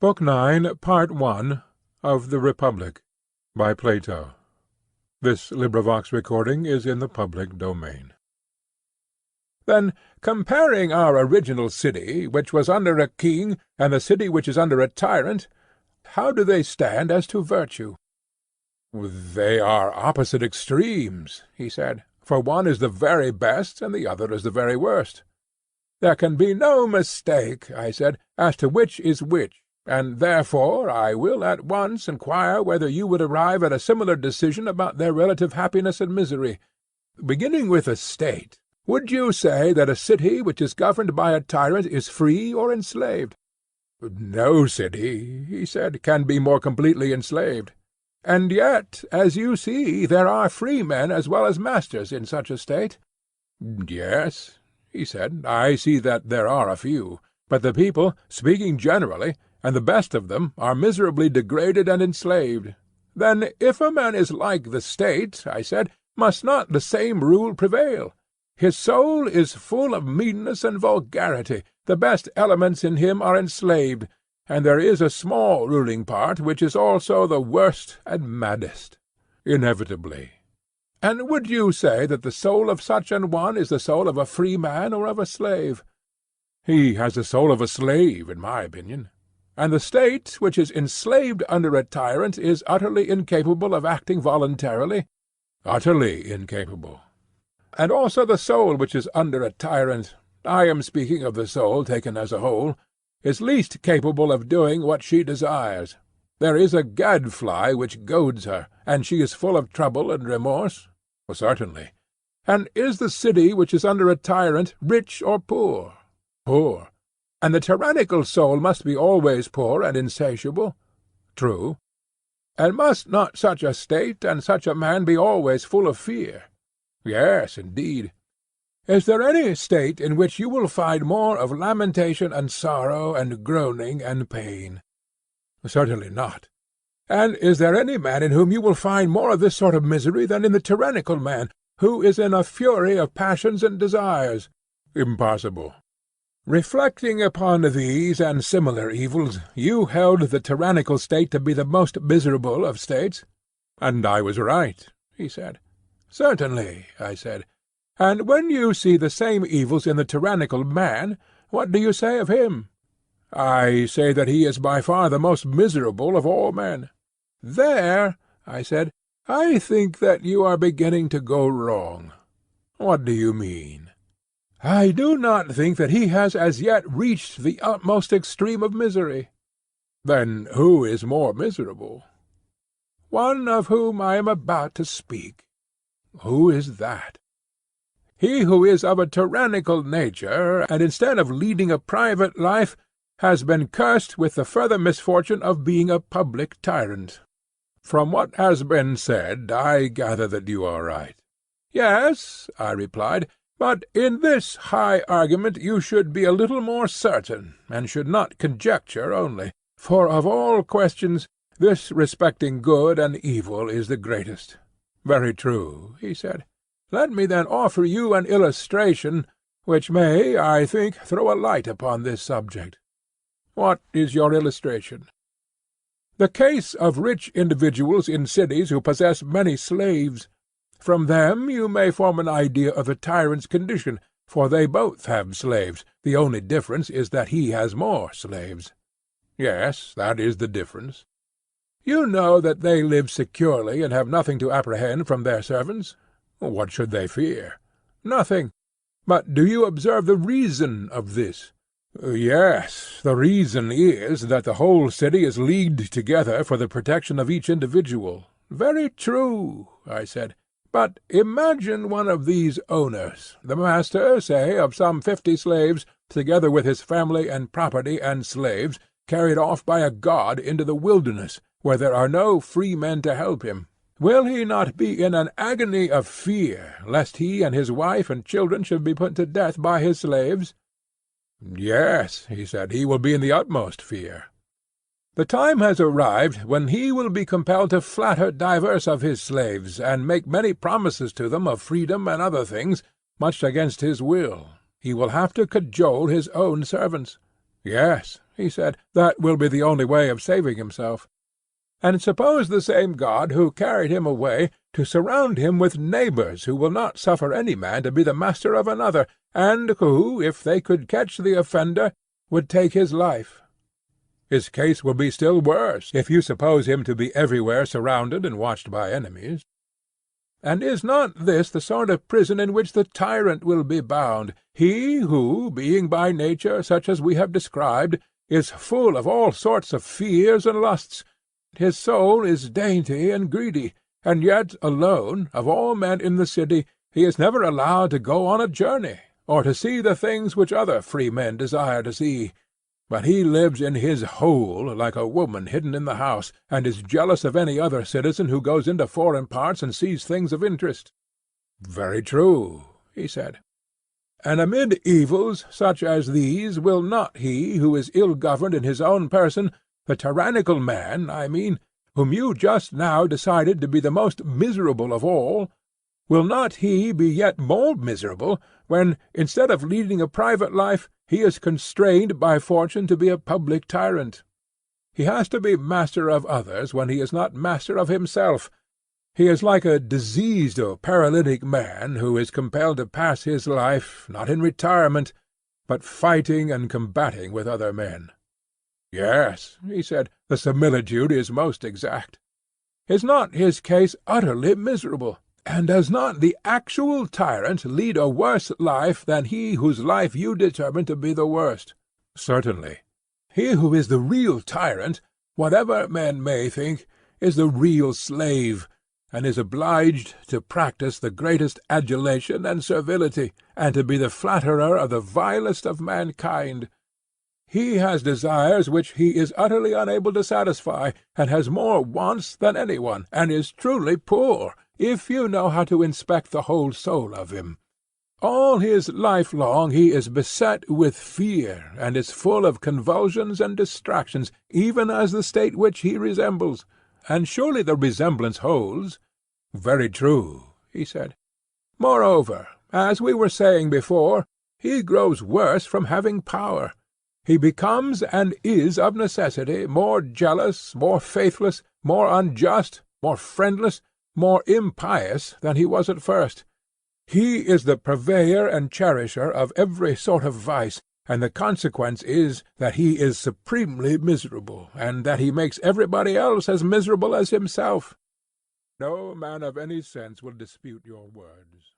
Book 9, Part 1 of the Republic, by Plato. This recording is in the public domain. Then, comparing our original city, which was under a king, and the city which is under a tyrant, how do they stand as to virtue? They are opposite extremes, he said, for one is the very best, and the other is the very worst. There can be no mistake, I said, as to which is which, and therefore I will at once inquire whether you would arrive at a similar decision about their relative happiness and misery. Beginning with a state, would you say that a city which is governed by a tyrant is free or enslaved? No city, he said, can be more completely enslaved. And yet, as you see, there are free men as well as masters in such a state. Yes, he said, I see that there are a few, but the people, speaking generally, and the best of them, are miserably degraded and enslaved. Then, if a man is like the state, I said, must not the same rule prevail? His soul is full of meanness and vulgarity, the best elements in him are enslaved, and there is a small ruling part which is also the worst and maddest. Inevitably. And would you say that the soul of such an one is the soul of a free man or of a slave? He has the soul of a slave, in my opinion. And the state which is enslaved under a tyrant is utterly incapable of acting voluntarily? Utterly incapable. And also the soul which is under a tyrant, I am speaking of the soul taken as a whole, is least capable of doing what she desires. There is a gadfly which goads her, and she is full of trouble and remorse? Certainly. And is the city which is under a tyrant rich or poor? Poor. And the tyrannical soul must be always poor and insatiable? True. And must not such a state and such a man be always full of fear? Yes, indeed. Is there any state in which you will find more of lamentation and sorrow and groaning and pain? Certainly not. And is there any man in whom you will find more of this sort of misery than in the tyrannical man, who is in a fury of passions and desires? Impossible. Reflecting upon these and similar evils, you held the tyrannical state to be the most miserable of states? And I was right, he said. Certainly, I said. And when you see the same evils in the tyrannical man, what do you say of him? I say that he is by far the most miserable of all men. There, I said, I think that you are beginning to go wrong. What do you mean? I do not think that he has as yet reached the utmost extreme of misery. Then who is more miserable? One of whom I am about to speak. Who is that? He who is of a tyrannical nature, and instead of leading a private life, has been cursed with the further misfortune of being a public tyrant. From what has been said, I gather that you are right. Yes, I replied, but in this high argument you should be a little more certain, and should not conjecture only, for of all questions this respecting good and evil is the greatest. Very true, he said. Let me then offer you an illustration, which may, I think, throw a light upon this subject. What is your illustration? The case of rich individuals in cities who possess many slaves. From them you may form an idea of the tyrant's condition, for they both have slaves. The only difference is that he has more slaves. Yes, that is the difference. You know that they live securely and have nothing to apprehend from their servants. What should they fear? Nothing. But do you observe the reason of this? Yes, the reason is that the whole city is leagued together for the protection of each individual. Very true, I said. But imagine one of these owners, the master, say, of some 50 slaves, together with his family and property and slaves, carried off by a god into the wilderness, where there are no free men to help him. Will he not be in an agony of fear, lest he and his wife and children should be put to death by his slaves? Yes, he said, he will be in the utmost fear. The time has arrived when he will be compelled to flatter divers of his slaves, and make many promises to them of freedom and other things, much against his will. He will have to cajole his own servants. Yes, he said, that will be the only way of saving himself. And suppose the same God who carried him away to surround him with neighbours who will not suffer any man to be the master of another, and who, if they could catch the offender, would take his life. His case will be still worse, if you suppose him to be everywhere surrounded and watched by enemies. And is not this the sort of prison in which the tyrant will be bound, he who, being by nature such as we have described, is full of all sorts of fears and lusts? His soul is dainty and greedy, and yet alone, of all men in the city, he is never allowed to go on a journey, or to see the things which other free men desire to see. But he lives in his hole like a woman hidden in the house, and is jealous of any other citizen who goes into foreign parts and sees things of interest. Very true, he said. And amid evils such as these will not he who is ill-governed in his own person, the tyrannical man, I mean, whom you just now decided to be the most miserable of all, will not he be yet more miserable when, instead of leading a private life, he is constrained by fortune to be a public tyrant? He has to be master of others when he is not master of himself. He is like a diseased or paralytic man who is compelled to pass his life, not in retirement, but fighting and combating with other men. Yes, he said, the similitude is most exact. Is not his case utterly miserable? And does not the actual tyrant lead a worse life than he whose life you determine to be the worst? Certainly. He who is the real tyrant, whatever men may think, is the real slave, and is obliged to practise the greatest adulation and servility, and to be the flatterer of the vilest of mankind. He has desires which he is utterly unable to satisfy, and has more wants than any one, and is truly poor, if you know how to inspect the whole soul of him. All his life long he is beset with fear, and is full of convulsions and distractions, even as the state which he resembles. And surely the resemblance holds. Very true, he said. Moreover, as we were saying before, he grows worse from having power. He becomes and is of necessity more jealous, more faithless, more unjust, more friendless, more impious than he was at first. He is the purveyor and cherisher of every sort of vice, and the consequence is that he is supremely miserable, and that he makes everybody else as miserable as himself. No man of any sense will dispute your words.